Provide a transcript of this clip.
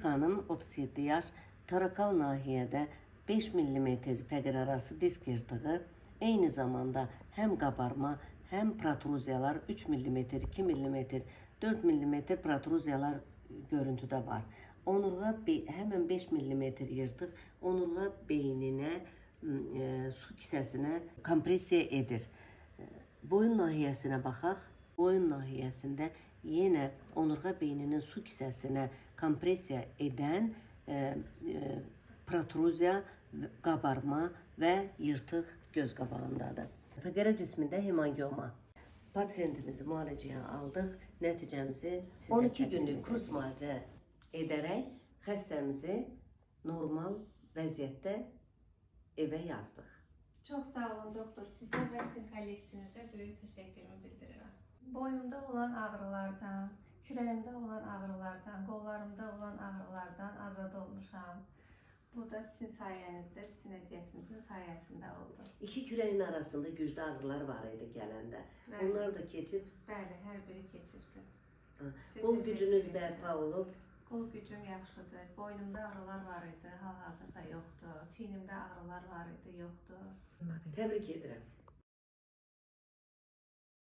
xanım 37 yaş, torakal nahiyədə 5 mm fəqər arası disk yırtığı, eyni zamanda həm qabarma, həm protruziyalar 3 mm, 2 mm, 4 mm protruziyalar görüntüdə var. Onurğa həmən 5 mm yırtıq onurğa beyninə, su kisəsinə kompresiya edir. Boyun nahiyəsinə baxaq. Boyun nahiyəsində yenə onurğa beyninin su kisəsinə kompresiya edən protruziya, qabarma və yırtıq göz qabağındadır. Fəqərə cismində hemangioma. Pasiyentimizi müalicəyə aldıq. Nəticəmizi sizə 12 günlük kurs müalicə edərək xəstəmizi normal vəziyyətdə evə yazdıq. Çox sağ olun doktor. Sizə və sizin kollektivinizə böyük təşəkkürümü bildirirəm. Boynumda olan ağrılardan, kürəyimdə olan ağrılardan, qollarımda olan ağrılardan azad olmuşam. Bu da sizin sayənizdə, sizin əziyyətinizin sayəsində oldu. İki kürəyin arasında güclü ağrılar var idi gələndə. Bəli. Onlar da keçib. Bəli, hər biri keçibdi. Qol gücünüz bərpa olub. Qol gücüm yaxşıdır. Boynumda ağrılar var idi, hal-hazırda yoxdur. Çiynimdə ağrılar var idi, yoxdur. Təbrik edirəm.